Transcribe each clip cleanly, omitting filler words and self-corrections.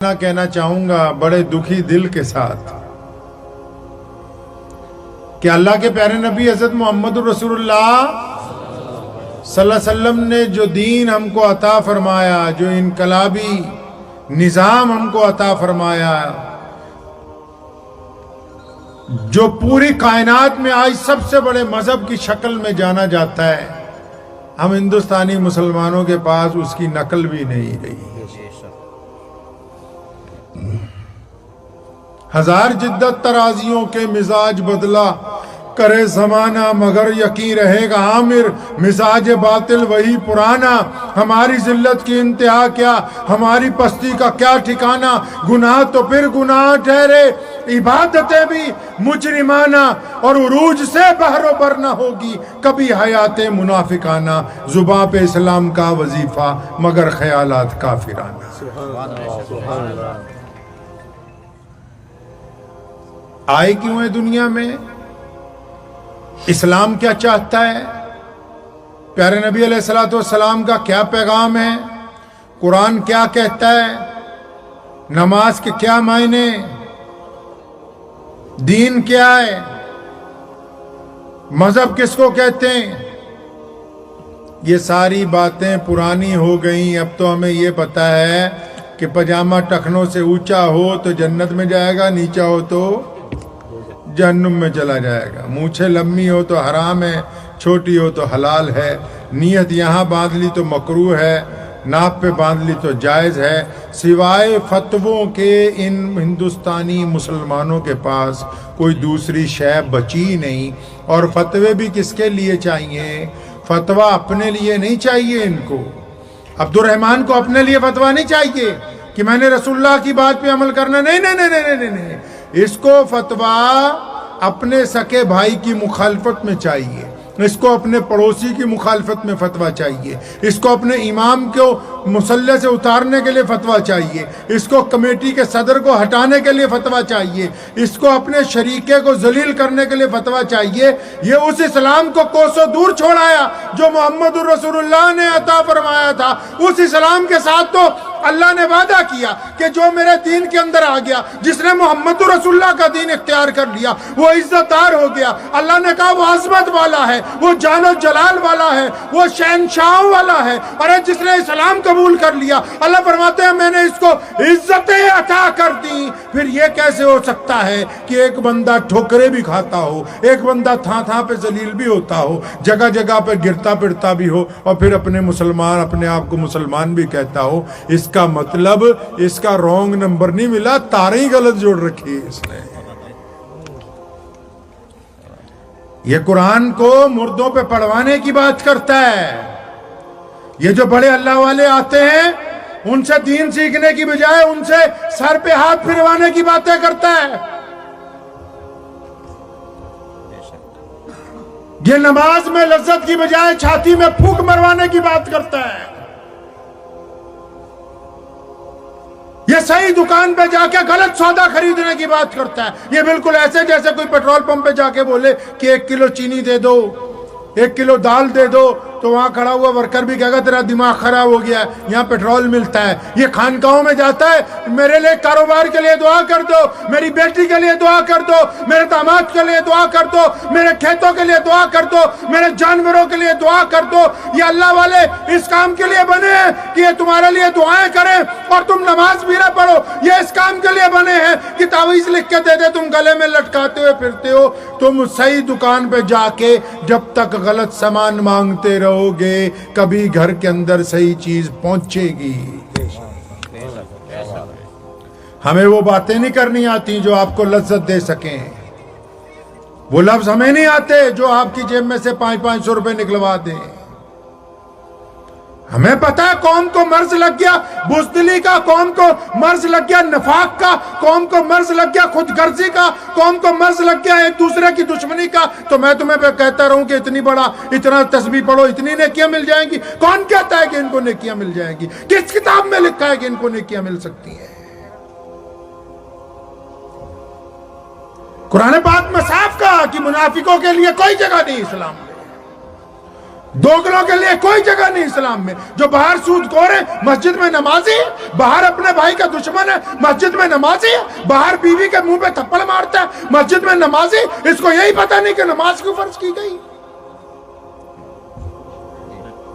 کہنا چاہوں گا بڑے دکھی دل کے ساتھ کہ اللہ کے پیارے نبی حضرت محمد رسول اللہ صلی اللہ علیہ وسلم نے جو دین ہم کو عطا فرمایا، جو انقلابی نظام ہم کو عطا فرمایا، جو پوری کائنات میں آج سب سے بڑے مذہب کی شکل میں جانا جاتا ہے، ہم ہندوستانی مسلمانوں کے پاس اس کی نقل بھی نہیں رہی۔ ہزار جدت ترازیوں کے مزاج بدلا کرے زمانہ، مگر یقین رہے گا عامر مزاج باطل وہی پرانا۔ ہماری ذلت کی انتہا کیا، ہماری پستی کا کیا ٹھکانہ، گناہ تو پھر گناہ ٹھہرے، عبادتیں بھی مجرمانہ، اور عروج سے بحر و بر نہ ہوگی کبھی حیات منافقانہ۔ زباں پہ اسلام کا وظیفہ مگر خیالات کافرانہ۔ سبحان اللہ۔ آئے کیوں ہے دنیا میں؟ اسلام کیا چاہتا ہے؟ پیارے نبی علیہ السلام کا کیا پیغام ہے؟ قرآن کیا کہتا ہے؟ نماز کے کیا معنی؟ دین کیا ہے؟ مذہب کس کو کہتے ہیں؟ یہ ساری باتیں پرانی ہو گئیں۔ اب تو ہمیں یہ پتہ ہے کہ پاجامہ ٹخنوں سے اونچا ہو تو جنت میں جائے گا، نیچا ہو تو جہنم میں چلا جائے گا۔ مونچھیں لمبی ہو تو حرام ہے، چھوٹی ہو تو حلال ہے۔ نیت یہاں باندھ لی تو مکروہ ہے، ناپ پہ باندھ لی تو جائز ہے۔ سوائے فتووں کے ان ہندوستانی مسلمانوں کے پاس کوئی دوسری شے بچی نہیں۔ اور فتوے بھی کس کے لیے چاہیے؟ فتویٰ اپنے لیے نہیں چاہیے ان کو۔ عبد الرحمن کو اپنے لیے فتویٰ نہیں چاہیے کہ میں نے رسول اللہ کی بات پہ عمل کرنا، نہیں نہیں نہیں نہیں نہیں۔ اس کو فتویٰ اپنے سکے بھائی کی مخالفت میں چاہیے، اس کو اپنے پڑوسی کی مخالفت میں فتویٰ چاہیے، اس کو اپنے امام کو مصلی سے اتارنے کے لیے فتویٰ چاہیے، اس کو کمیٹی کے صدر کو ہٹانے کے لیے فتویٰ چاہیے، اس کو اپنے شریکے کو ذلیل کرنے کے لیے فتویٰ چاہیے۔ یہ اس اسلام کو کوسوں دور چھوڑایا جو محمد رسول اللہ نے عطا فرمایا تھا۔ اس اسلام کے ساتھ تو اللہ نے وعدہ کیا کہ جو میرے دین کے اندر آ گیا، جس نے محمد رسول اللہ کا دین اختیار کر لیا، وہ عزت دار ہو گیا۔ اللہ نے کہا وہ عظمت والا ہے، وہ جان و جلال والا ہے، وہ شہنشاہ والا ہے۔ اور جس نے اسلام قبول کر لیا، اللہ فرماتے ہیں میں نے اس کو عزتیں عطا کر دی۔ پھر یہ کیسے ہو سکتا ہے کہ ایک بندہ ٹھوکرے بھی کھاتا ہو، ایک بندہ تھاں تھاں پہ ذلیل بھی ہوتا ہو، جگہ جگہ پہ گرتا پڑتا بھی ہو، اور پھر اپنے آپ کو مسلمان بھی کہتا ہو؟ اس کا مطلب اس کا رونگ نمبر نہیں ملا، تاریں غلط جوڑ رکھی ہے اس نے۔ یہ قرآن کو مردوں پہ پڑھوانے کی بات کرتا ہے۔ یہ جو بڑے اللہ والے آتے ہیں ان سے دین سیکھنے کی بجائے ان سے سر پہ ہاتھ پھروانے کی باتیں کرتا ہے۔ یہ نماز میں لذت کی بجائے چھاتی میں پھونک مروانے کی بات کرتا ہے۔ یہ صحیح دکان پہ جا کے غلط سودا خریدنے کی بات کرتا ہے۔ یہ بالکل ایسے جیسے کوئی پیٹرول پمپ پہ جا کے بولے کہ 1 کلو چینی دے دو، 1 کلو دال دے دو، تو وہاں کھڑا ہوا ورکر بھی کہے گا تیرا دماغ خراب ہو گیا ہے، یہاں پیٹرول ملتا ہے۔ یہ خانقاہوں میں جاتا ہے، میرے لیے کاروبار کے لیے دعا کر دو، میری بیٹی کے لیے دعا کر دو، میرے داماد کے لیے دعا کر دو، میرے کھیتوں کے لیے دعا کر دو، میرے جانوروں کے لیے دعا کر دو۔ یہ اللہ والے اس کام کے لیے بنے ہیں کہ یہ تمہارے لیے دعائیں کریں اور تم نماز بھی نہ پڑھو۔ یہ اس کام کے لیے بنے ہیں کہ تعویذ لکھ کے دے دے، تم گلے میں لٹکاتے ہوئے پھرتے ہو۔ تم صحیح دکان پہ جا کے جب تک غلط سامان مانگتے رہو گے کبھی گھر کے اندر صحیح چیز پہنچے گی؟ ہمیں وہ باتیں نہیں کرنی آتی جو آپ کو لذت دے سکیں، وہ لفظ ہمیں نہیں آتے جو آپ کی جیب میں سے 500 روپے نکلوا دیں۔ ہمیں پتا ہے قوم کو مرض لگ گیا بزدلی کا، قوم کو مرض لگ گیا نفاق کا، قوم کو مرض لگ گیا خود غرضی کا، قوم کو مرض لگ گیا ایک دوسرے کی دشمنی کا۔ تو میں تمہیں کہتا رہوں کہ اتنا تسبیح پڑھو، اتنی نیکیاں مل جائیں گی۔ کون کہتا ہے کہ ان کو نیکیاں مل جائیں گی؟ کس کتاب میں لکھا ہے کہ ان کو نیکیاں مل سکتی ہیں؟ قرآن پاک میں صاف کہا کہ منافقوں کے لیے کوئی جگہ نہیں اسلام میں۔ دوگلوں کے لیے کوئی جگہ نہیں اسلام میں. جو باہر سود خور ہے مسجد میں نمازی ہے, باہر اپنے بھائی کا دشمن ہے مسجد میں نمازی ہے, باہر بیوی کے منہ پہ تھپڑ مارتا ہے مسجد میں نمازی. اس کو یہی پتہ نہیں کہ نماز کیوں فرض کی گئی.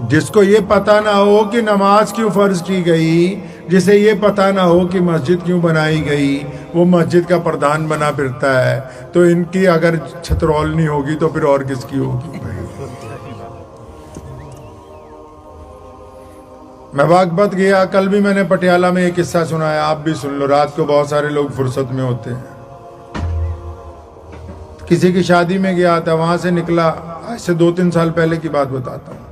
جس کو یہ پتہ نہ ہو کہ نماز کیوں فرض کی گئی, جسے یہ پتہ نہ ہو کہ مسجد کیوں بنائی گئی, وہ مسجد کا پردھان بنا پھرتا ہے. تو ان کی اگر چھترول نہیں ہوگی تو پھر اور کس کی ہوگی بھائی. میں باغپت گیا, کل بھی میں نے پٹیالہ میں ایک قصہ سنایا, آپ بھی سن لو. رات کو بہت سارے لوگ فرصت میں ہوتے ہیں. کسی کی شادی میں گیا تھا, وہاں سے نکلا, آج سے 2-3 سال پہلے کی بات بتاتا ہوں.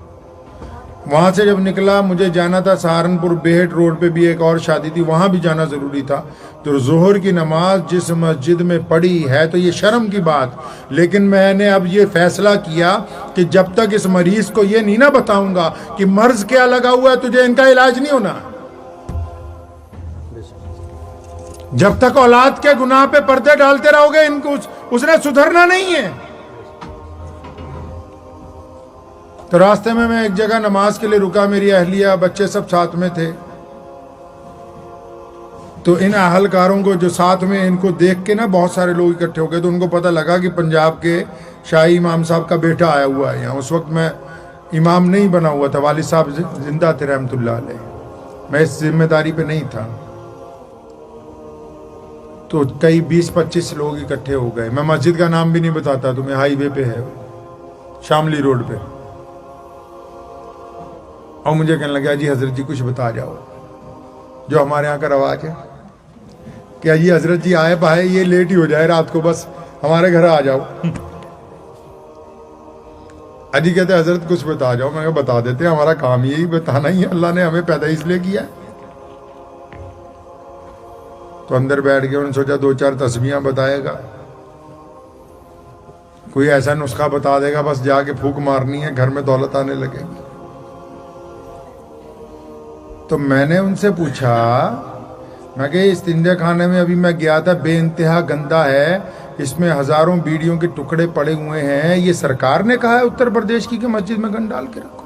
وہاں سے جب نکلا, مجھے جانا تھا سہارنپور بیہٹ روڈ پہ بھی ایک اور شادی تھی, وہاں بھی جانا ضروری تھا. تو ظہر کی نماز جس مسجد میں پڑھی ہے تو یہ شرم کی بات, لیکن میں نے اب یہ فیصلہ کیا کہ جب تک اس مریض کو یہ نہیں نہ بتاؤں گا کہ مرض کیا لگا ہوا ہے تجھے, ان کا علاج نہیں ہونا. جب تک اولاد کے گناہ پہ پردے ڈالتے رہو گے, ان کو اس نے سدھرنا نہیں ہے. تو راستے میں ایک جگہ نماز کے لیے رکا, میری اہلیہ بچے سب ساتھ میں تھے. تو ان اہلکاروں کو جو ساتھ میں, ان کو دیکھ کے نا بہت سارے لوگ اکٹھے ہو گئے. تو ان کو پتہ لگا کہ پنجاب کے شاہی امام صاحب کا بیٹا آیا ہوا ہے یہاں. اس وقت میں امام نہیں بنا ہوا تھا, والد صاحب زندہ تھے رحمت اللہ علیہ, میں اس ذمہ داری پہ نہیں تھا. تو کئی 20-25 لوگ اکٹھے ہو گئے. میں مسجد کا نام بھی نہیں بتاتا تمہیں, ہائی وے پہ ہے, شاملی روڈ پہ. اور مجھے کہنے لگا جی حضرت جی کچھ بتا جاؤ, جو ہمارے یہاں کا رواج ہے کہ جی حضرت جی آئے پائے, یہ لیٹ ہی ہو جائے رات کو, بس ہمارے گھر آ جاؤ. اجی کہتے حضرت کچھ بتا جاؤ. میں کہا بتا دیتے ہیں, ہمارا کام یہی بتانا ہی ہے, اللہ نے ہمیں پیدا اس لیے کیا ہے. تو اندر بیٹھ کے انہوں نے سوچا 2-4 تسبیحاں بتائے گا, کوئی ایسا نسخہ بتا دے گا, بس جا کے پھونک مارنی ہے, گھر میں دولت آنے لگے گی. تو میں نے ان سے پوچھا, میں کہ استنجا خانے میں ابھی میں گیا تھا, بے انتہا گندا ہے, اس میں ہزاروں بیڑیوں کے ٹکڑے پڑے ہوئے ہیں, یہ سرکار نے کہا ہے اتر پردیش کی کہ مسجد میں گن ڈال کے رکھو.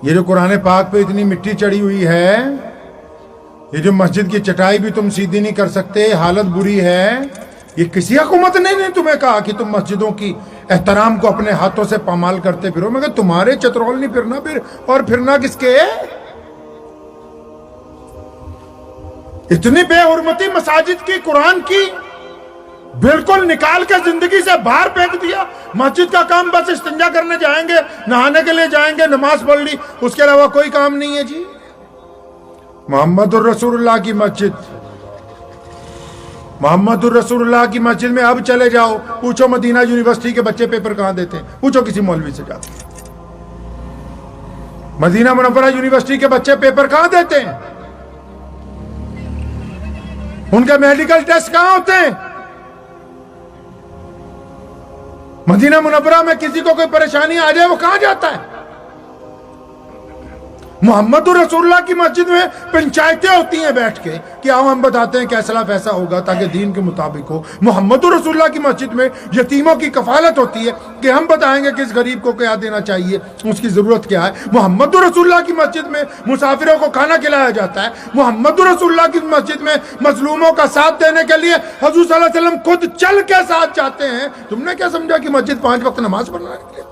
یہ جو قرآن پاک پہ اتنی مٹی چڑھی ہوئی ہے, یہ جو مسجد کی چٹائی بھی تم سیدھی نہیں کر سکتے, حالت بری ہے. یہ کسی حکومت نے تمہیں کہا کہ تم مسجدوں کی احترام کو اپنے ہاتھوں سے پامال کرتے پھرو. میں کہ تمہارے چترول نہیں پھرنا, پھر اور پھرنا کس کے؟ اتنی بے حرمتی مساجد کی, قرآن کی, بالکل نکال کے زندگی سے باہر پھینک دیا. مسجد کا کام بس استنجا کرنے جائیں گے, نہانے کے لیے جائیں گے, نماز پڑھ لی, اس کے علاوہ کوئی کام نہیں ہے. جی محمد الرسول اللہ کی مسجد, محمد الرسول اللہ کی مسجد میں اب چلے جاؤ, پوچھو مدینہ یونیورسٹی کے بچے پیپر کہاں دیتے ہیں, پوچھو کسی مولوی سے جا کے. مدینہ منورہ یونیورسٹی کے بچے پیپر کہاں دیتے ہیں, ان کے میڈیکل ٹیسٹ کہاں ہوتے ہیں. مدینہ منورہ میں کسی کو کوئی پریشانی آ جائے وہ کہاں جاتا ہے. محمد رسول اللہ کی مسجد میں پنچایتیں ہوتی ہیں بیٹھ کے کہ آؤ ہم بتاتے ہیں کیسا ایسا ہوگا تاکہ دین کے مطابق ہو. محمد رسول اللہ کی مسجد میں یتیموں کی کفالت ہوتی ہے کہ ہم بتائیں گے کس غریب کو کیا دینا چاہیے, اس کی ضرورت کیا ہے. محمد رسول اللہ کی مسجد میں مسافروں کو کھانا کھلایا جاتا ہے. محمد رسول اللہ کی مسجد میں مظلوموں کا ساتھ دینے کے لیے حضور صلی اللہ علیہ وسلم خود چل کے ساتھ جاتے ہیں. تم نے کیا سمجھا کہ مسجد 5 وقت نماز پڑھنا ہے؟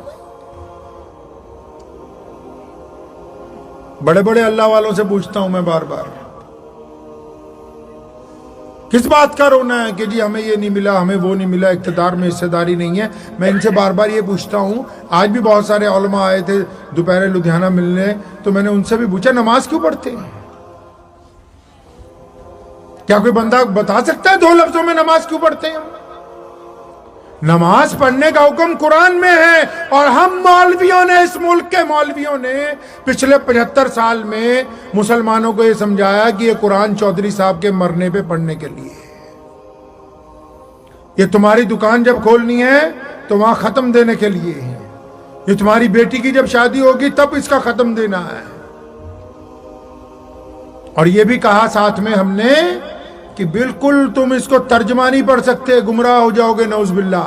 بڑے بڑے اللہ والوں سے پوچھتا ہوں میں بار بار, کس بات کا رونا ہے کہ جی ہمیں یہ نہیں ملا, ہمیں وہ نہیں ملا, اقتدار میں حصہ داری نہیں ہے. میں ان سے بار بار یہ پوچھتا ہوں. آج بھی بہت سارے علماء آئے تھے دوپہر لدھیانہ ملنے, تو میں نے ان سے بھی پوچھا نماز کیوں پڑھتے ہیں. کیا کوئی بندہ بتا سکتا ہے 2 لفظوں میں نماز کیوں پڑھتے ہیں؟ نماز پڑھنے کا حکم قرآن میں ہے, اور ہم مولویوں نے, اس ملک کے مولویوں نے پچھلے 75 سال میں مسلمانوں کو یہ سمجھایا کہ یہ قرآن چودھری صاحب کے مرنے پہ پڑھنے کے لیے. یہ تمہاری دکان جب کھولنی ہے تو وہاں ختم دینے کے لیے ہے. یہ تمہاری بیٹی کی جب شادی ہوگی تب اس کا ختم دینا ہے. اور یہ بھی کہا ساتھ میں ہم نے کہ بالکل تم اس کو ترجمہ نہیں پڑھ سکتے, گمراہ ہو جاؤ گے, نعوذ باللہ.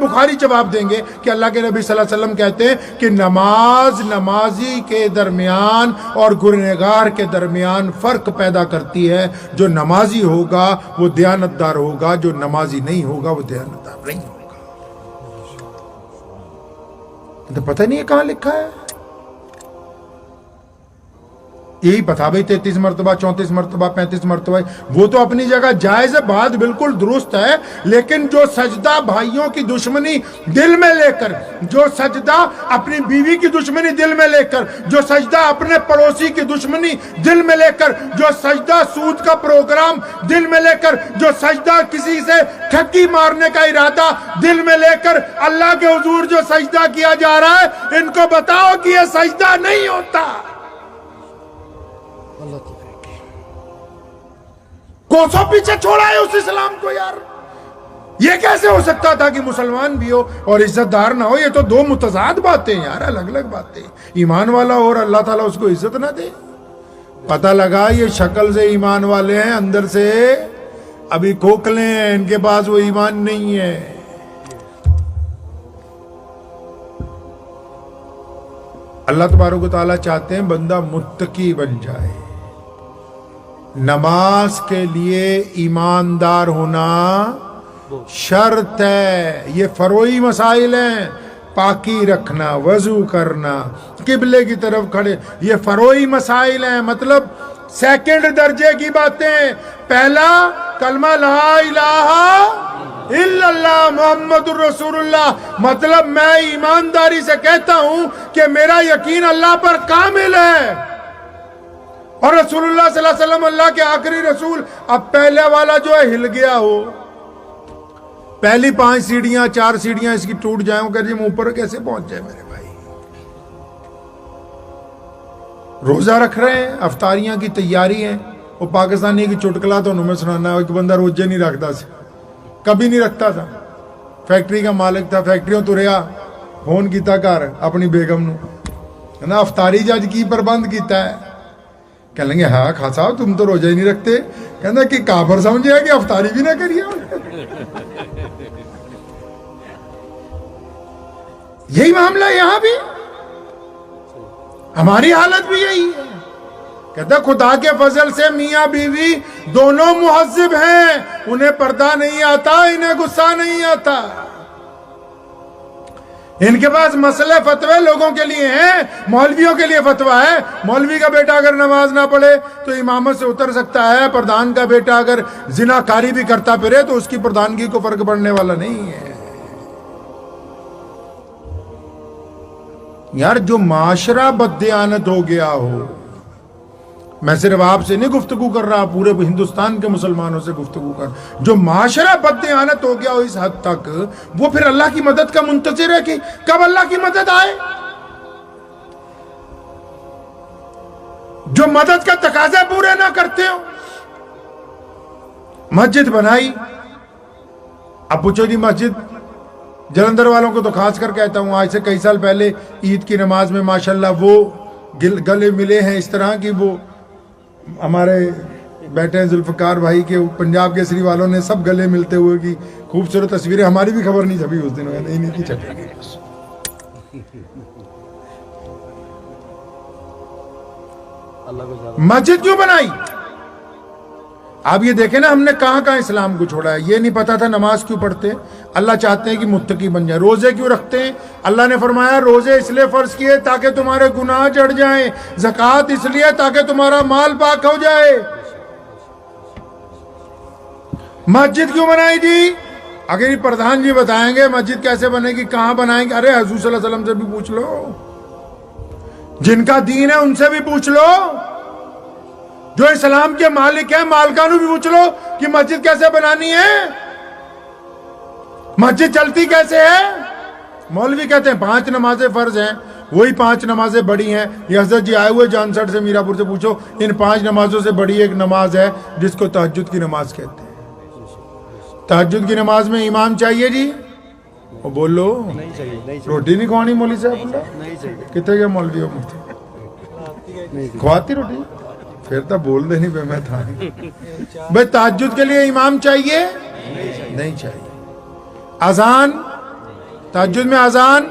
بخاری جواب دیں گے کہ اللہ کے نبی صلی اللہ علیہ وسلم کہتے ہیں کہ نماز نمازی کے درمیان اور گنہگار کے درمیان فرق پیدا کرتی ہے. جو نمازی ہوگا وہ دیانتدار ہوگا، جو نمازی نہیں ہوگا وہ دیانتدار نہیں ہوگا. تو پتہ نہیں ہے کہاں لکھا ہے. یہی بتا بھائی 33 مرتبہ 34 مرتبہ 35 مرتبہ، وہ تو اپنی جگہ جائز ہے، بات بالکل درست ہے. لیکن جو سجدہ بھائیوں کی دشمنی دل میں لے کر، جو سجدہ اپنی بیوی کی دشمنی دل میں لے کر، جو سجدہ اپنے پڑوسی کی دشمنی دل میں لے کر، جو سجدہ سود کا پروگرام دل میں لے کر، جو سجدہ کسی سے ٹھگی مارنے کا ارادہ دل میں لے کر اللہ کے حضور جو سجدہ کیا جا رہا ہے، ان کو بتاؤ کہ یہ سجدہ نہیں ہوتا. کوسوں پیچھے چھوڑا ہے اس اسلام کو یار. یہ کیسے ہو سکتا تھا کہ مسلمان بھی ہو اور عزت دار نہ ہو؟ یہ تو دو متضاد باتیں یار، الگ الگ باتیں. ایمان والا ہو اور اللہ تعالیٰ اس کو عزت نہ دے. پتہ لگا یہ شکل سے ایمان والے ہیں، اندر سے ابھی کھوکھلے ہیں، ان کے پاس وہ ایمان نہیں ہے. اللہ تبارک و تعالیٰ چاہتے ہیں بندہ متقی بن جائے. نماز کے لیے ایماندار ہونا شرط ہے. یہ فروعی مسائل ہیں، پاکی رکھنا، وضو کرنا، قبلے کی طرف کھڑے، یہ فروعی مسائل ہیں. مطلب سیکنڈ درجے کی باتیں. پہلا کلمہ لا الہ الا اللہ محمد الرسول اللہ، مطلب میں ایمانداری سے کہتا ہوں کہ میرا یقین اللہ پر کامل ہے اور رسول اللہ صلی اللہ علیہ وسلم اللہ کے آخری رسول. اب پہلے والا جو ہے ہل گیا ہو، پہلی 5 سیڑھیاں 4 سیڑھیاں اس کی ٹوٹ جائیں کہ جی اوپر کیسے پہنچ جائے میرے بھائی. روزہ رکھ رہے ہیں، افطاریاں کی تیاری ہے. وہ پاکستانی کی چٹکلا تو انہوں میں سنانا ہے. ایک بندہ روزے نہیں رکھتا سی، کبھی نہیں رکھتا تھا، فیکٹری کا مالک تھا، فیکٹریوں تو رہا، فون کیتا گھر اپنی بیگم نو نا افطاری جج کی پربند کیتا ہے. کہہ لیں گے ہاں خان صاحب تم تو روزہ ہی نہیں رکھتے. کہنا کہ کافر سمجھے کہ افطاری بھی نہ کریے. یہی معاملہ یہاں بھی، ہماری حالت بھی یہی ہے. کہتا خدا کے فضل سے میاں بیوی دونوں مہذب ہیں، انہیں پردہ نہیں آتا، انہیں غصہ نہیں آتا. ان کے پاس مسئلے فتوے لوگوں کے لیے ہیں، مولویوں کے لیے فتویٰ ہے. مولوی کا بیٹا اگر نماز نہ پڑھے تو امامت سے اتر سکتا ہے. پردھان کا بیٹا اگر زناکاری بھی کرتا پھرے تو اس کی پردھانگی کو فرق پڑنے والا نہیں ہے. یار جو معاشرہ بددیانت ہو گیا ہو، میں صرف آپ سے نہیں گفتگو کر رہا، پورے ہندوستان کے مسلمانوں سے گفتگو کر، جو معاشرہ بددیانت ہو گیا ہو اس حد تک، وہ پھر اللہ کی مدد کا منتظر ہے کہ کب اللہ کی مدد آئے. جو مدد کا تقاضے پورے نہ کرتے ہو. مسجد بنائی، اب پوچھو جی مسجد، جلندھر والوں کو تو خاص کر کہتا ہوں، آج سے کئی سال پہلے عید کی نماز میں ماشاءاللہ وہ گلے ملے ہیں اس طرح کی. وہ ہمارے بیٹے ہیں ذوالفقار بھائی کے پنجاب کیسری والوں نے سب گلے ملتے ہوئے کی خوبصورت تصویریں، ہماری بھی خبر نہیں چھپی اس دن، نہیں کی چھپے گی. مسجد کیوں بنائی؟ آپ یہ دیکھیں نا ہم نے کہاں کہاں اسلام کو چھوڑا ہے. یہ نہیں پتا تھا نماز کیوں پڑھتے، اللہ چاہتے ہیں کہ متقی بن جائے. روزے کیوں رکھتے ہیں؟ اللہ نے فرمایا روزے اس لیے فرض کیے تاکہ تمہارے گناہ چڑھ جائیں. زکوٰۃ اس لیے تاکہ تمہارا مال پاک ہو جائے. مسجد کیوں بنائی جی؟ اگر یہ پردھان جی بتائیں گے مسجد کیسے بنے گی، کہاں بنائیں گے، ارے حضور صلی اللہ علیہ وسلم سے بھی پوچھ لو، جن کا دین ہے ان سے بھی پوچھ لو، جو اسلام کے مالک ہیں مالکانوں بھی پوچھ لو کہ مسجد کیسے بنانی ہے، مسجد چلتی کیسے ہے. مولوی کہتے ہیں 5 نمازیں فرض ہیں، وہی 5 نمازیں بڑی ہیں. یہ حضرت جی آئے ہوئے جانسٹ سے میرا پور سے پوچھو، ان 5 نمازوں سے بڑی ایک نماز ہے جس کو تہجد کی نماز کہتے ہیں. تہجد کی نماز میں امام چاہیے جی، وہ بولو روٹی نہیں کھوانی مولوی صاحب، کتنے گئے مولوی ہو مفتی کھواتی روٹی، پھر تو بول دے نہیں پہ میں تھا. بھائی تہجد کے لیے امام چاہیے، نہیں چاہیے. اذان تہجد میں اذان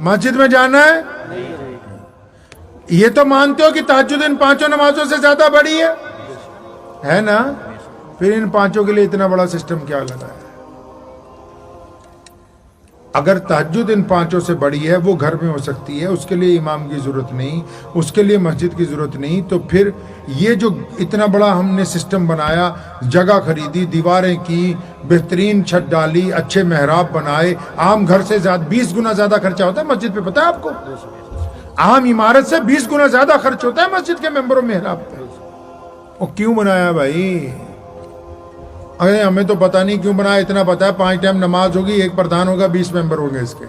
مسجد میں جانا ہے. یہ تو مانتے ہو کہ تہجد ان 5 نمازوں سے زیادہ بڑی ہے نا؟ پھر ان 5 کے لیے اتنا بڑا سسٹم کیا لگا ہے؟ اگر تہجد ان 5 سے بڑی ہے، وہ گھر میں ہو سکتی ہے، اس کے لیے امام کی ضرورت نہیں، اس کے لیے مسجد کی ضرورت نہیں، تو پھر یہ جو اتنا بڑا ہم نے سسٹم بنایا، جگہ خریدی، دیواریں کی، بہترین چھت ڈالی، اچھے محراب بنائے، عام گھر سے زیادہ 20 گنا زیادہ خرچہ ہوتا ہے مسجد پہ، پتہ ہے آپ کو؟ عام عمارت سے 20 گنا زیادہ خرچ ہوتا ہے مسجد کے ممبر و محراب پہ. وہ کیوں بنایا بھائی؟ ارے ہمیں تو پتہ نہیں کیوں بنایا، اتنا پتہ ہے 5 ٹائم نماز ہوگی، 1 پردھان ہوگا، 20 ممبر ہوں گے اس کے.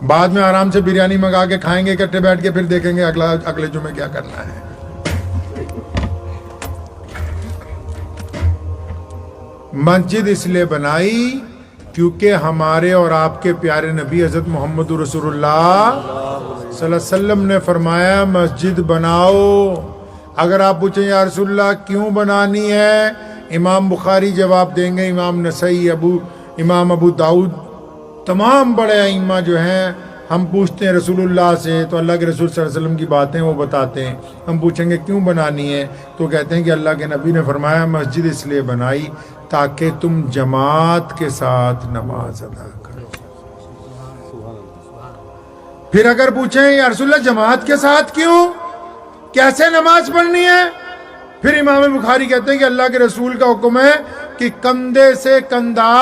بعد میں آرام سے بریانی منگا کے کھائیں گے اکٹھے بیٹھ کے، پھر دیکھیں گے اگلے جمعے کیا کرنا ہے. مسجد اس لیے بنائی کیونکہ ہمارے اور آپ کے پیارے نبی حضرت محمد رسول اللہ صلی اللہ علیہ وسلم نے فرمایا مسجد بناؤ. اگر آپ پوچھیں یا رسول اللہ کیوں بنانی ہے، امام بخاری جواب دیں گے، امام نسائی، امام ابو داؤد، تمام بڑے ائمہ جو ہیں، ہم پوچھتے ہیں رسول اللہ سے تو اللہ کے رسول صلی اللہ علیہ وسلم کی باتیں وہ بتاتے ہیں. ہم پوچھیں گے کیوں بنانی ہے تو کہتے ہیں کہ اللہ کے نبی نے فرمایا مسجد اس لیے بنائی تاکہ تم جماعت کے ساتھ نماز ادا کرو. پھر اگر پوچھیں یا رسول اللہ جماعت کے ساتھ کیوں، کیسے نماز پڑھنی ہے، پھر امام بخاری کہتے ہیں کہ اللہ کے رسول کا حکم ہے کہ کندھے سے کندھا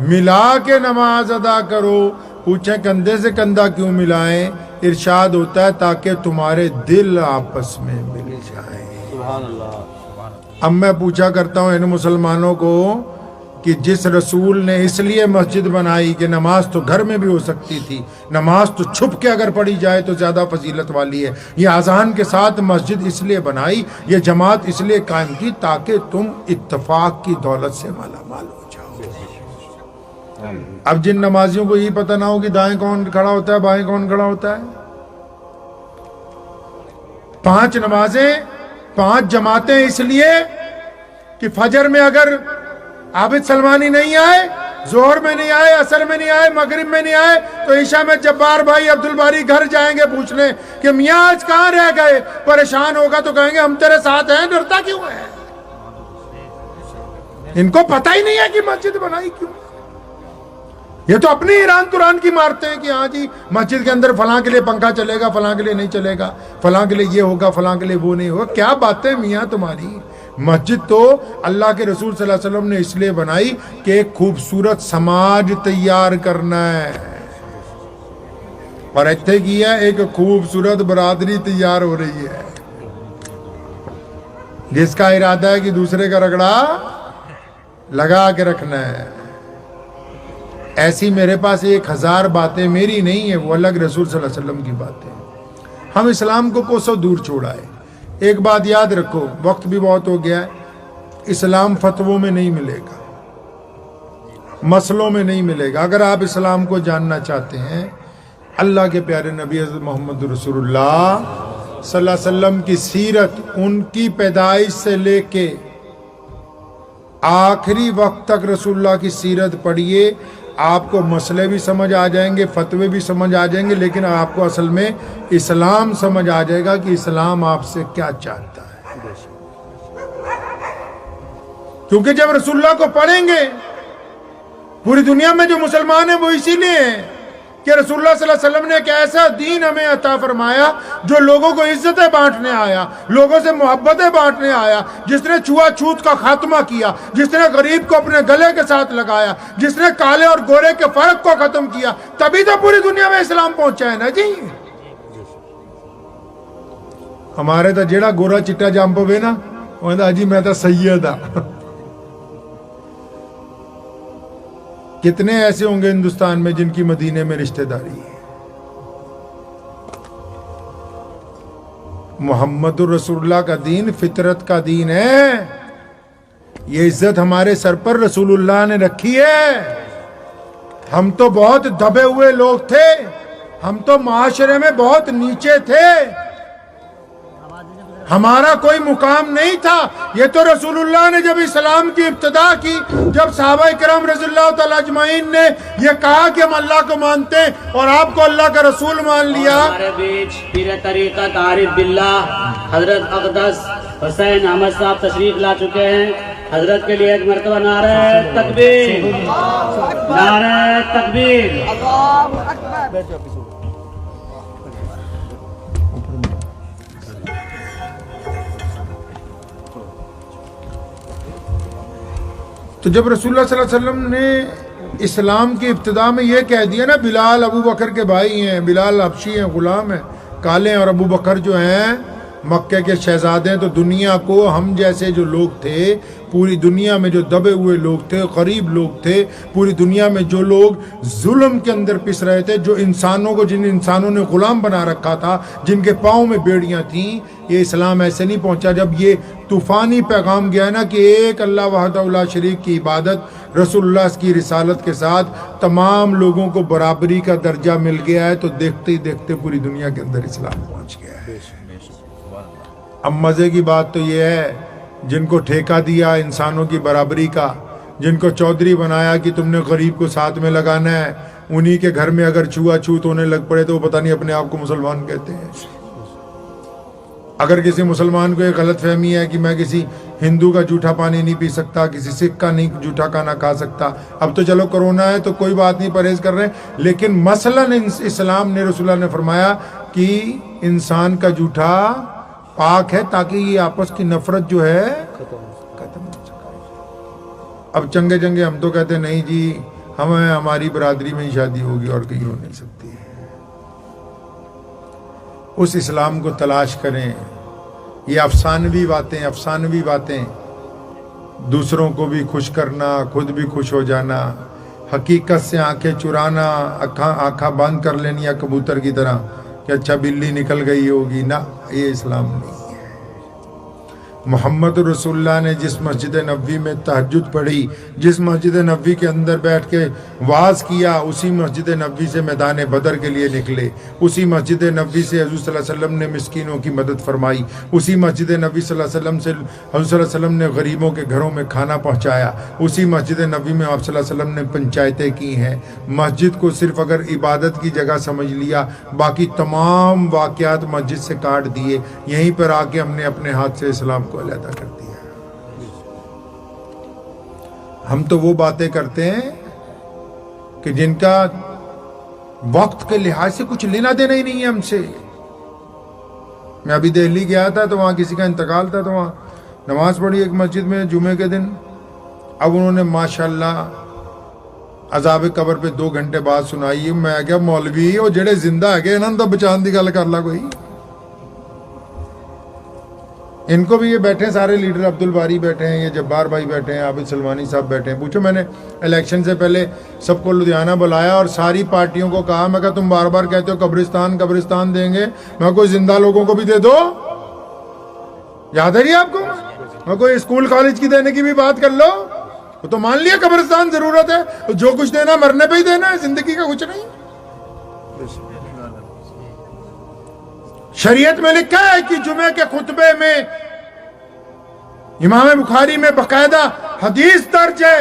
ملا کے نماز ادا کرو. پوچھیں کندھے سے کندھا کیوں ملائیں؟ ارشاد ہوتا ہے تاکہ تمہارے دل آپس میں مل جائیں. سبحان اللہ. اب میں پوچھا کرتا ہوں ان مسلمانوں کو کہ جس رسول نے اس لیے مسجد بنائی کہ نماز تو گھر میں بھی ہو سکتی تھی، نماز تو چھپ کے اگر پڑھی جائے تو زیادہ فضیلت والی ہے، یہ اذان کے ساتھ مسجد اس لیے بنائی، یہ جماعت اس لیے قائم کی تاکہ تم اتفاق کی دولت سے مالا مال ہو جاؤ. اب جن نمازیوں کو یہ پتہ نہ ہو کہ دائیں کون کھڑا ہوتا ہے بائیں کون کھڑا ہوتا ہے، 5 نمازیں 5 جماعتیں اس لیے کہ فجر میں اگر عابد سلمانی نہیں آئے، ظہر میں نہیں آئے، عصر میں نہیں آئے، مغرب میں نہیں آئے تو عشاء میں جبار بھائی عبدالباری گھر جائیں گے پوچھنے کہ میاں آج کہاں رہ گئے. پریشان ہوگا تو کہیں گے ہم تیرے ساتھ ہیں، ڈرتا کیوں ہے؟ ان کو پتہ ہی نہیں ہے کہ مسجد بنائی کیوں. یہ تو اپنی ایران تران کی مارتے ہیں کہ ہاں جی مسجد کے اندر فلاں کے لیے پنکھا چلے گا، فلاں کے لیے نہیں چلے گا، فلاں کے لیے یہ ہوگا، فلاں کے لیے وہ نہیں ہوگا. کیا باتیں میاں تمہاری. مسجد تو اللہ کے رسول صلی اللہ علیہ وسلم نے اس لیے بنائی کہ ایک خوبصورت سماج تیار کرنا ہے، اور ایتھے کی ہے ایک خوبصورت برادری تیار ہو رہی ہے جس کا ارادہ ہے کہ دوسرے کا رگڑا لگا کے رکھنا ہے. ایسی میرے پاس 1000 باتیں میری نہیں ہیں، وہ اللہ کے رسول صلی اللہ علیہ وسلم کی باتیں. ہم اسلام کو کوسوں دور چھوڑا ہے. ایک بات یاد رکھو، وقت بھی بہت ہو گیا ہے، اسلام فتووں میں نہیں ملے گا، مسئلوں میں نہیں ملے گا. اگر آپ اسلام کو جاننا چاہتے ہیں، اللہ کے پیارے نبی حضرت محمد رسول اللہ صلی اللہ علیہ وسلم کی سیرت، ان کی پیدائش سے لے کے آخری وقت تک رسول اللہ کی سیرت پڑھیے، آپ کو مسئلے بھی سمجھ آ جائیں گے، فتوے بھی سمجھ آ جائیں گے، لیکن آپ کو اصل میں اسلام سمجھ آ جائے گا کہ اسلام آپ سے کیا چاہتا ہے. کیونکہ جب رسول اللہ کو پڑھیں گے، پوری دنیا میں جو مسلمان ہیں وہ اسی لیے ہیں کہ رسول اللہ صلی اللہ علیہ وسلم نے ایک ایسا دین ہمیں عطا فرمایا جو لوگوں کو عزتیں بانٹنے آیا، لوگوں سے محبتیں بانٹنے آیا، جس نے چھوا چھوت کا خاتمہ کیا، جس نے غریب کو اپنے گلے کے ساتھ لگایا، جس نے کالے اور گورے کے فرق کو ختم کیا. تبھی تو پوری دنیا میں اسلام پہنچا ہے نا جی. ہمارے تو جیڑا گورا چٹا جام پوے نا وہ جی میں تو سید ہاں. کتنے ایسے ہوں گے ہندوستان میں جن کی مدینے میں رشتہ داری ہے. محمد الرسول اللہ کا دین فطرت کا دین ہے. یہ عزت ہمارے سر پر رسول اللہ نے رکھی ہے. ہم تو بہت دبے ہوئے لوگ تھے، ہم تو معاشرے میں بہت نیچے تھے، ہمارا کوئی مقام نہیں تھا. یہ تو رسول اللہ نے جب اسلام کی ابتدا کی، جب صحابہ کرام رضی اللہ تعالی اجمعین نے یہ کہا کہ ہم اللہ کو مانتے ہیں اور آپ کو اللہ کا رسول مان لیا. ہمارے بیچ پیر طریقت عارف باللہ حضرت اقدس حسین احمد صاحب تشریف لا چکے ہیں. حضرت کے لیے ایک مرتبہ نعرہ تکبیر، نعرہ تکبیر. تو جب رسول اللہ صلی اللہ علیہ وسلم نے اسلام کی ابتدا میں یہ کہہ دیا نا، بلال ابو بکر کے بھائی ہیں، بلال حبشی ہیں، غلام ہیں، کالے ہیں، اور ابو بکر جو ہیں مکے کے شہزادے ہیں. تو دنیا کو ہم جیسے جو لوگ تھے، پوری دنیا میں جو دبے ہوئے لوگ تھے، غریب لوگ تھے، پوری دنیا میں جو لوگ ظلم کے اندر پس رہے تھے، جو انسانوں کو، جن انسانوں نے غلام بنا رکھا تھا، جن کے پاؤں میں بیڑیاں تھیں، یہ اسلام ایسے نہیں پہنچا. جب یہ طوفانی پیغام گیا نا کہ ایک اللہ وحدہ لا شریک کی عبادت رسول اللہ کی رسالت کے ساتھ تمام لوگوں کو برابری کا درجہ مل گیا ہے، تو دیکھتے ہی دیکھتے پوری دنیا کے اندر اسلام پہنچ گیا ہے. اب مزے کی بات تو یہ ہے، جن کو ٹھیکہ دیا انسانوں کی برابری کا، جن کو چودھری بنایا کہ تم نے غریب کو ساتھ میں لگانا ہے، انہی کے گھر میں اگر چھوا چھوت ہونے لگ پڑے تو وہ پتہ نہیں اپنے آپ کو مسلمان کہتے ہیں. اگر کسی مسلمان کو ایک غلط فہمی ہے کہ میں کسی ہندو کا جھوٹا پانی نہیں پی سکتا، کسی سکھ کا نہیں جھوٹا کھانا کھا سکتا. اب تو چلو کرونا ہے تو کوئی بات نہیں، پرہیز کر رہے ہیں، لیکن مثلاً اسلام نے، رسول اللہ نے فرمایا کہ انسان کا جھوٹا پاک ہے تاکہ یہ آپس کی نفرت جو ہے ختم ہو سکے. اب چنگے چنگے ہم تو کہتے ہیں نہیں جی، ہماری برادری میں ہی شادی ہوگی اور کہیں ہو نہیں سکتی. اس اسلام کو تلاش کریں. یہ افسانوی باتیں، دوسروں کو بھی خوش کرنا، خود بھی خوش ہو جانا، حقیقت سے آنکھیں چرانا، آنکھاں بند کر لینی یا کبوتر کی طرح کہ اچھا بلی نکل گئی ہوگی، نہ، یہ اسلام نہیں ہے. محمد رسول اللہ نے جس مسجد نبوی میں تہجد پڑھی، جس مسجد نبوی کے اندر بیٹھ کے وعظ کیا، اسی مسجد نبوی سے میدان بدر کے لیے نکلے. اسی مسجد نبوی سے حضور صلی اللہ علیہ وسلم نے مسکینوں کی مدد فرمائی. اسی مسجد نبوی صلی اللہ علیہ وسلم سے حضور صلی اللہ علیہ وسلم نے غریبوں کے گھروں میں کھانا پہنچایا. اسی مسجد نبوی میں آپ صلی اللہ علیہ وسلم نے پنچایتیں کی ہیں. مسجد کو صرف اگر عبادت کی جگہ سمجھ لیا، باقی تمام واقعات مسجد سے کاٹ دیے. یہیں پر آ کے ہم نے اپنے ہاتھ سے اسلام کو علیحدہ کر دیا. ہم تو وہ باتیں کرتے ہیں کہ جن کا وقت کے لحاظ سے کچھ لینا دینا ہی نہیں ہے ہم سے. میں ابھی دہلی گیا تھا تو وہاں کسی کا انتقال تھا، تو وہاں نماز پڑھی ایک مسجد میں جمعے کے دن. اب انہوں نے ماشاءاللہ عذاب قبر پہ 2 گھنٹے بعد سنائی. میں کیا مولوی وہ جڑے زندہ ہے انہوں نے تو بچان دی گل کر لا کوئی. ان کو بھی یہ بیٹھے ہیں سارے لیڈر، عبد الباری بیٹھے ہیں، یہ جبار بھائی بیٹھے ہیں، عابد سلمانی صاحب بیٹھے ہیں. پوچھو، میں نے الیکشن سے پہلے سب کو لدھیانہ بلایا اور ساری پارٹیوں کو کہا، میں کہا تم بار بار کہتے ہو قبرستان دیں گے، میں کوئی زندہ لوگوں کو بھی دے دو. یاد ہے آپ کو؟ میں کوئی اسکول کالج کی دینے کی بھی بات کر لو. وہ تو مان لیا قبرستان ضرورت ہے، جو کچھ دینا مرنے پہ ہی دینا ہے، زندگی کا کچھ نہیں. شریعت میں لکھا ہے کہ جمعے کے خطبے میں، امام بخاری میں باقاعدہ حدیث درج ہے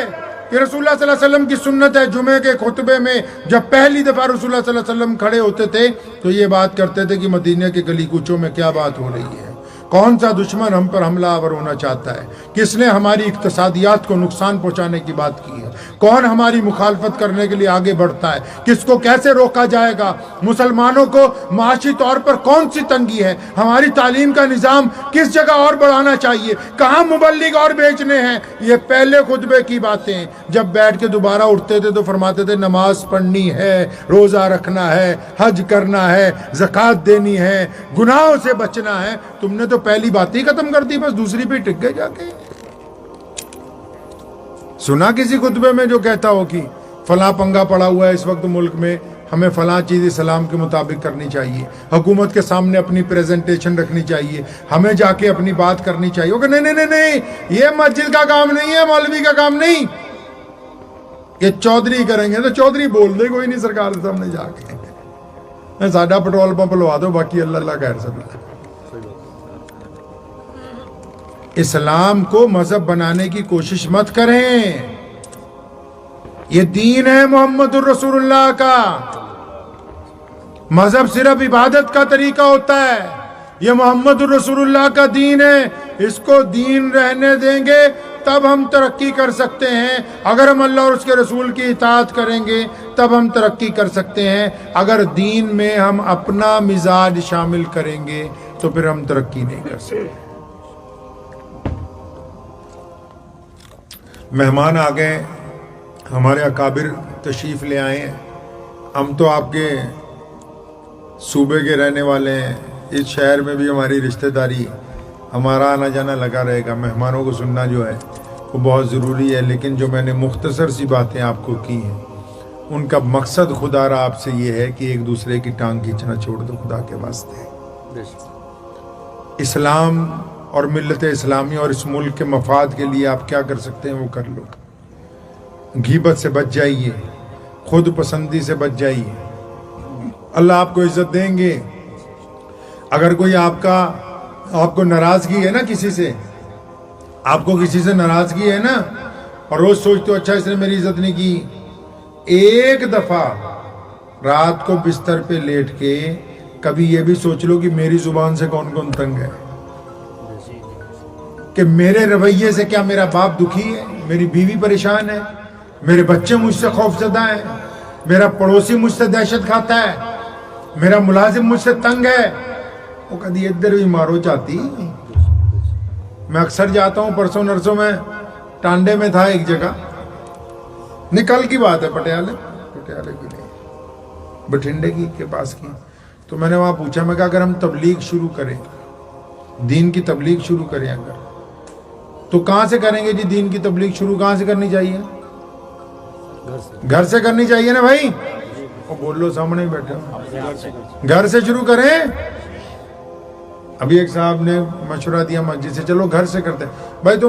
کہ رسول اللہ صلی اللہ علیہ وسلم کی سنت ہے، جمعے کے خطبے میں جب پہلی دفعہ رسول اللہ صلی اللہ علیہ وسلم کھڑے ہوتے تھے تو یہ بات کرتے تھے کہ مدینہ کے گلی کوچوں میں کیا بات ہو رہی ہے، کون سا دشمن ہم پر حملہ آور ہونا چاہتا ہے، کس نے ہماری اقتصادیات کو نقصان پہنچانے کی بات کی ہے، کون ہماری مخالفت کرنے کے لیے آگے بڑھتا ہے، کس کو کیسے روکا جائے گا، مسلمانوں کو معاشی طور پر کون سی تنگی ہے، ہماری تعلیم کا نظام کس جگہ اور بڑھانا چاہیے، کہاں مبلغ اور بیچنے ہیں. یہ پہلے خطبے کی باتیں. جب بیٹھ کے دوبارہ اٹھتے تھے تو فرماتے تھے نماز پڑھنی ہے، روزہ رکھنا ہے، حج کرنا ہے، زکوٰۃ دینی ہے، گناہوں سے بچنا ہے. تم نے تو پہلی بات ہی ختم کر دی، بس دوسری پہ ٹک گئے جا کے. سنا کسی خطبے میں جو کہتا ہو کہ فلاں پنگا پڑا ہوا ہے اس وقت ملک میں، ہمیں فلاں چیز اسلام کے مطابق کرنی چاہیے، حکومت کے سامنے اپنی پریزنٹیشن رکھنی چاہیے، ہمیں جا کے اپنی بات کرنی چاہیے. کہ نہیں، یہ مسجد کا کام نہیں ہے، مولوی کا کام نہیں، یہ چودھری کریں گے. تو چودھری بول دے کوئی نہیں سرکار کے سامنے جا کے، ساڈا پٹرول پمپ لوا دو، باقی اللہ خیر سب. اسلام کو مذہب بنانے کی کوشش مت کریں. یہ دین ہے محمد الرسول اللہ کا. مذہب صرف عبادت کا طریقہ ہوتا ہے. یہ محمد الرسول اللہ کا دین ہے. اس کو دین رہنے دیں گے تب ہم ترقی کر سکتے ہیں. اگر ہم اللہ اور اس کے رسول کی اطاعت کریں گے تب ہم ترقی کر سکتے ہیں. اگر دین میں ہم اپنا مزاج شامل کریں گے تو پھر ہم ترقی نہیں کر سکتے. مہمان آ گئے, ہمارے اکابر تشریف لے آئے ہیں. ہم تو آپ کے صوبے کے رہنے والے ہیں. اس شہر میں بھی ہماری رشتہ داری, ہمارا آنا جانا لگا رہے گا. مہمانوں کو سننا جو ہے وہ بہت ضروری ہے. لیکن جو میں نے مختصر سی باتیں آپ کو کی ہیں ان کا مقصد خدا را آپ سے یہ ہے کہ ایک دوسرے کی ٹانگ کھینچنا چھوڑ دو خدا کے واسطے. اسلام اور ملت اسلامی اور اس ملک کے مفاد کے لیے آپ کیا کر سکتے ہیں وہ کر لو. غیبت سے بچ جائیے, خود پسندی سے بچ جائیے. اللہ آپ کو عزت دیں گے. اگر کوئی آپ کو ناراضگی ہے نا, کسی سے آپ کو کسی سے ناراضگی ہے نا, اور روز سوچتے ہو اچھا اس نے میری عزت نہیں کی, ایک دفعہ رات کو بستر پہ لیٹ کے کبھی یہ بھی سوچ لو کہ میری زبان سے کون کون تنگ ہے, کہ میرے رویے سے کیا میرا باپ دکھی ہے, میری بیوی پریشان ہے, میرے بچے مجھ سے خوفزدہ ہیں, میرا پڑوسی مجھ سے دہشت کھاتا ہے, میرا ملازم مجھ سے تنگ ہے. وہ کدی ادھر بھی مارو چاہتی. میں اکثر جاتا ہوں, پرسوں نرسوں میں ٹانڈے میں تھا ایک جگہ, نکل کی بات ہے, پٹیالے کی نہیں, بٹھنڈے کی کے پاس کی. تو میں نے وہاں پوچھا, میں کہا اگر ہم تبلیغ شروع کریں, دین کی تبلیغ شروع کریں اگر, تو کہاں سے کریں گے جی؟ دین کی تبلیغ شروع کہاں سے کرنی چاہیے؟ گھر سے کرنی چاہیے نا بھائی. وہ بول لو, سامنے ہی بیٹھے, گھر سے شروع کریں. ابھی ایک صاحب نے مشورہ دیا مسجد سے, چلو گھر سے کرتے ہیں. بھائی تم